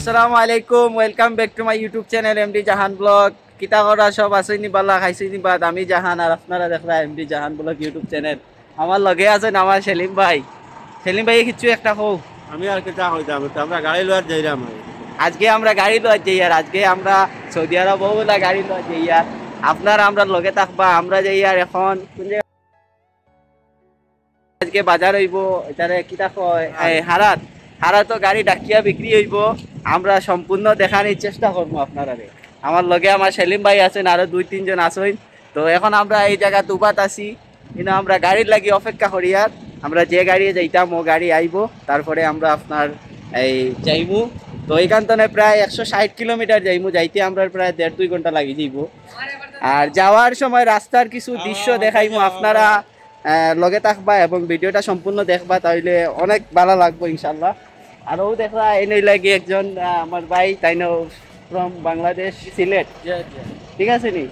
আসসালামু আলাইকুম, welcome back to my YouTube channel MD Jahan blog. কিতা করা সব আসইনি বালা খাইছইনি বাদ, আমি জাহান আর আপনারা দেখরা এমডি জাহান ব্লগ ইউটিউব চ্যানেল। আমার লগে আছেন আমার সেলিম ভাই। সেলিম ভাই কিছু একটা হোক। আমি আর কিতা কইতাম, আমরা গাড়ি লওয়ার যাইরাম। আজকে আমরা গাড়ি লওয়ার যাই, আর আজকে আমরা সৌদি আরব বলা গাড়ি লওয়ার যাই। আর আপনারা আমরা লগে থাকবা, আমরা যাই। আর এখন আজকে বাজার হইব, এটারে কিতা কয় হারাত হারাতো গাড়ি ডাকিয়া বিক্রি হইব। আমরা সম্পূর্ণ দেখানোর চেষ্টা করবো আপনারা। আমার লগে আমার সেলিম ভাই আছেন, আরো 2-3 জন আছেন। তো এখন আমরা এই জায়গা দুবাত আছি, কিন্তু আমরা গাড়ির লাগি অপেক্ষা করি। আর আমরা যে গাড়ি যাইতাম ও গাড়ি আইব, তারপরে আমরা আপনার এই যাইমু। তো এইখান থেকে প্রায় 160 কিলোমিটার যাইমু, যাইতে আমরা প্রায় 1.5-2 ঘন্টা লাগি যাইব। আর যাওয়ার সময় রাস্তার কিছু দৃশ্য দেখাইমু, আপনারা লগে থাকবা এবং ভিডিওটা সম্পূর্ণ দেখবা, তাইলে অনেক ভালো লাগবো ইনশাল্লাহ। আরও দেখবা এনেই লাগে একজন আমার ভাই, তাই না, ফ্রম বাংলাদেশ, সিলেট। ঠিক আছে নি?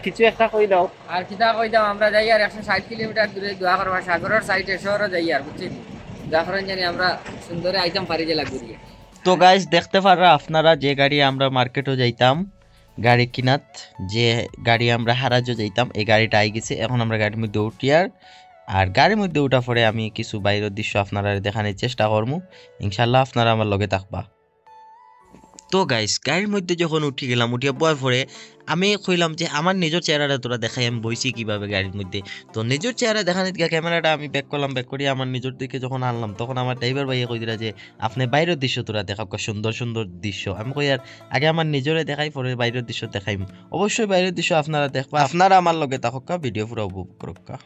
কিছু একটা কই দাও। আর কিতা কইতাম, আমরা যাই আর 160 কিলোমিটার দূরে দোয়া করবা সাগরের সাইডে শহরে যাই আর বুঝছি যা করেন জানি আমরা সুন্দরে আইতাম পারি যে লাগবে দিয়ে। তো গাইস দেখতে পাররা আপনারা, যে গাড়ি আমরা মার্কেটও যাইতাম গাড়ি কিনাত, যে গাড়ি আমরা হারাজও যাইতাম, এই গাড়িটা আই গেছে। এখন আমরা গাড়ির মধ্যে উঠি, আর গাড়ির মধ্যে উঠা পরে আমি কিছু বাইরের দৃশ্য আপনারা দেখানোর চেষ্টা করবো ইনশাল্লাহ। আপনারা আমার লগে থাকবা। তো গাইস গাড়ির মধ্যে যখন উঠি গেলাম, উঠিয়া বয়ার পরে আমি কইলাম যে আমার নিজের চেহারাটা তোরা দেখাই, আমি বইছি কিভাবে গাড়ির মধ্যে। তো নিজের চেহারা দেখানোর দিকে ক্যামেরাটা আমি ব্যাক করলাম, ব্যাক করিয়ে আমার নিজের দিকে যখন আনলাম, তখন আমার ড্রাইভার ভাইয়া কই দিলা যে আপনি বাইরের দৃশ্য তোরা দেখা, সুন্দর সুন্দর দৃশ্য। আমি কই আর আগে আমার নিজরে দেখাই, পরে বাইরের দৃশ্য দেখাই। অবশ্যই বাইরের দৃশ্য আপনারা দেখবা, আপনারা আমার লগে থাকা, ভিডিও পুরো উপভোগ করুকা।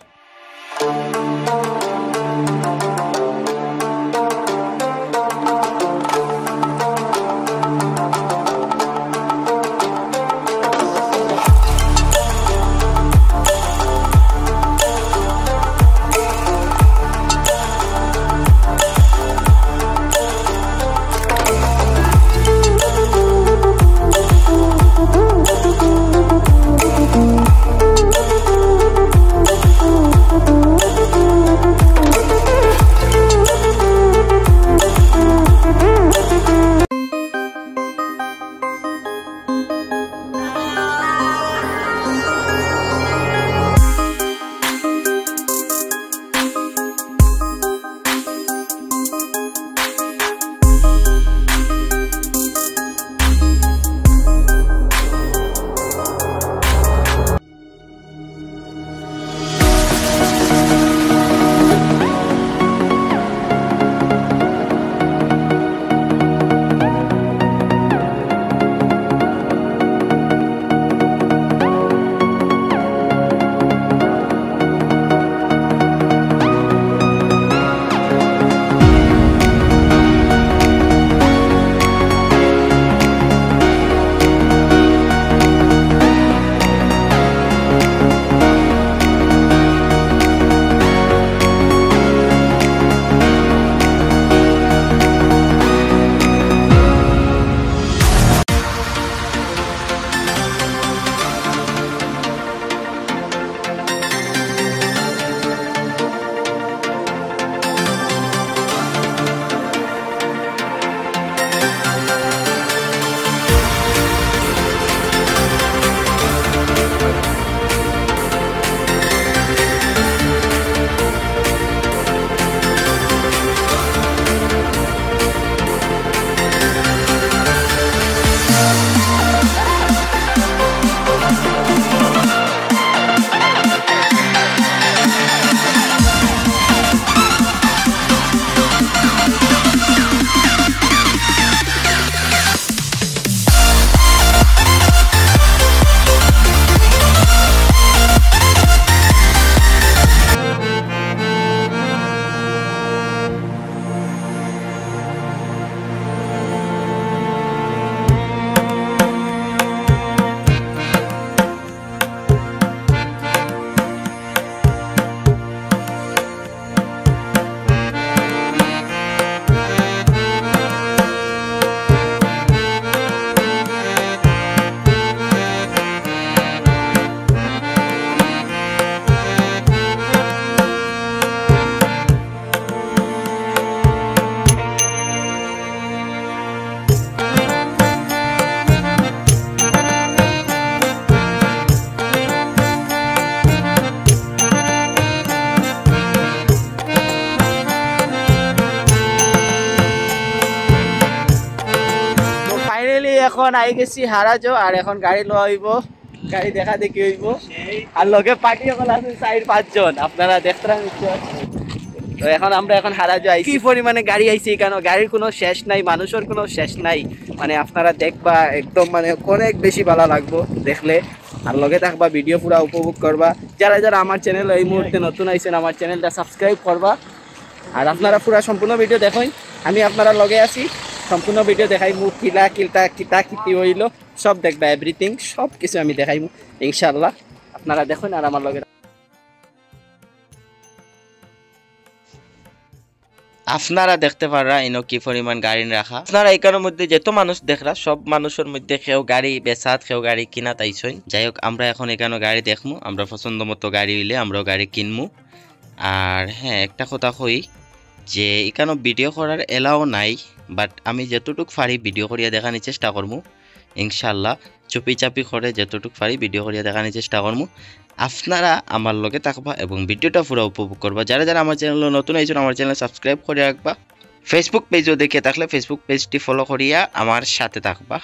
এখন আই গেছি হারাজো, আর এখন গাড়ি লওয়া হইব, গাড়ি দেখা দেখি হইব, আর লগে পার্টি সকল আছে 4-5 জন, আপনারা দেখতেন। তো এখন আমরা হারাজো আইছি, কি পরিমাণে গাড়ি আইছে কেন, গাড়ির কোনো শেষ নাই, মানুষের কোনো শেষ নাই, মানে আপনারা দেখবা একদম মানে অনেক বেশি ভালো লাগবো দেখলে, আর লগে থাকবা, ভিডিও পুরা উপভোগ করবা। যারা যারা আমার চ্যানেল এই মুহূর্তে নতুন আইছেন, আমার চ্যানেলটা সাবস্ক্রাইব করবা, আর আপনারা পুরা সম্পূর্ণ ভিডিও দেখুন, আমি আপনারা লগে আছি, সম্পূর্ণ ভিডিও দেখাইমু, কিতা হইলো সব দেখবা, এভরিথিং সব কিছু আমি দেখাইমু ইনশাআল্লাহ। আপনারা দেখুন আর আমার লগে। আপনারা দেখতে পারা ইনো কি পরিমাণ গাড়ি রাখা। আপনারা এখানের মধ্যে যত মানুষ দেখরা, সব মানুষের মধ্যে কেউ গাড়ি বেচাত, কেউ গাড়ি কিনা তাইছই। যাই হোক, আমরা এখন এখানে গাড়ি দেখমু, আমরা পছন্দ মতো গাড়ি হইলে আমরাও গাড়ি কিনমু। আর হ্যাঁ, একটা কথা কই যে এখানে ভিডিও করার এলাও নাই, বাট আমি যতটুক পারি ভিডিও করিয়া দেখানোর চেষ্টা করবো ইনশাল্লাহ। চুপি চাপি করে যতটুক পারি ভিডিও করিয়া দেখানোর চেষ্টা করবো। আপনারা আমার লগে থাকবা এবং ভিডিওটা পুরো উপভোগ করবা। যারা যারা আমার চ্যানেল নতুন আইছেন, আমার চ্যানেল সাবস্ক্রাইব করে রাখবা। ফেসবুক পেজও দেখে থাকলে ফেসবুক পেজটি ফলো করিয়া আমার সাথে থাকবা।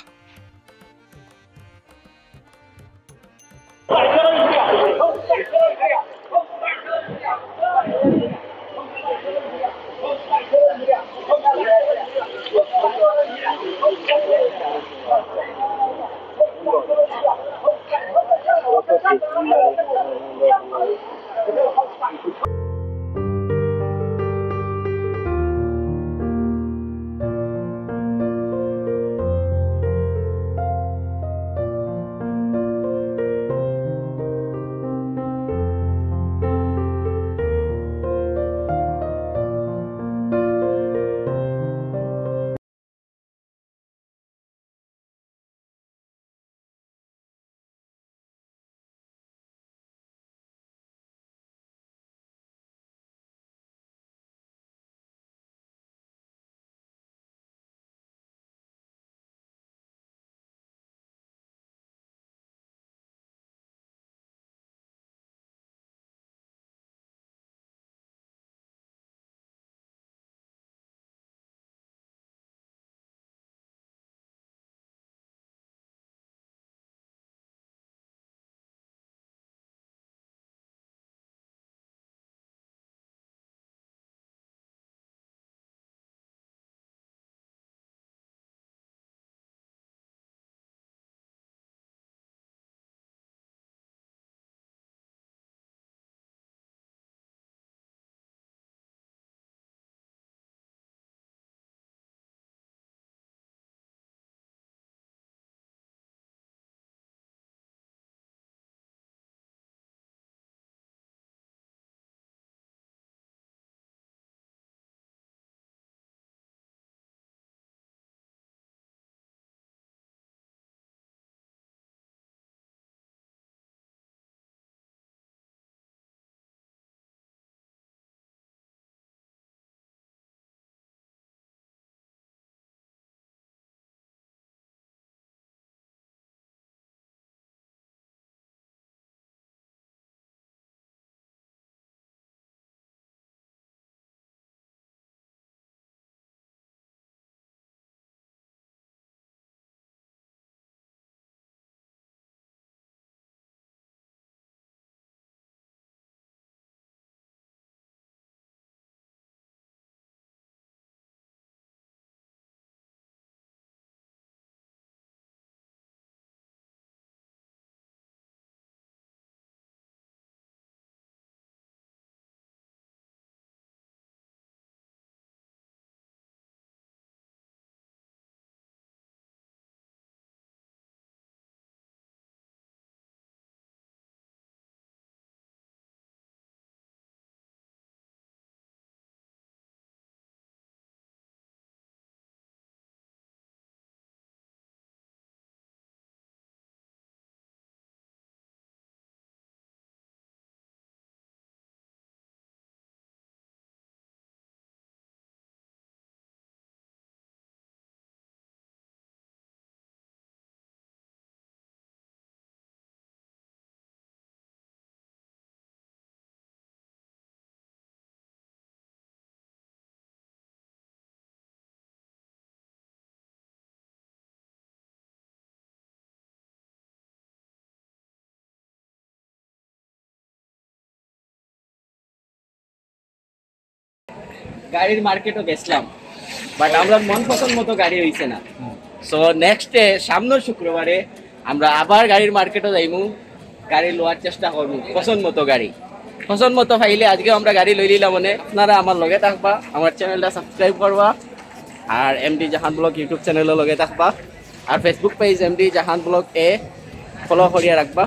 গাড়ির মার্কেটও গেছিলাম, বাট আমরা মন পছন্দ মতো গাড়ি হইছে না। সো নেক্সট ডে সামনের শুক্রবারে আমরা আবার গাড়ির মার্কেটও যাইমু, গাড়ি লোয়ার চেষ্টা করবো পছন্দ মতো গাড়ি। পছন্দ মতো পাইলে আজকে আমরা গাড়ি লই নিলাম। মানে আপনারা আমার লগে থাকবা, আমার চ্যানেলটা সাবস্ক্রাইব করবা, আর এমডি জাহান ব্লগ ইউটিউব চ্যানেলের লগে থাকবা, আর ফেসবুক পেজ এমডি জাহান ব্লগ ফলো করিয়া রাখবা।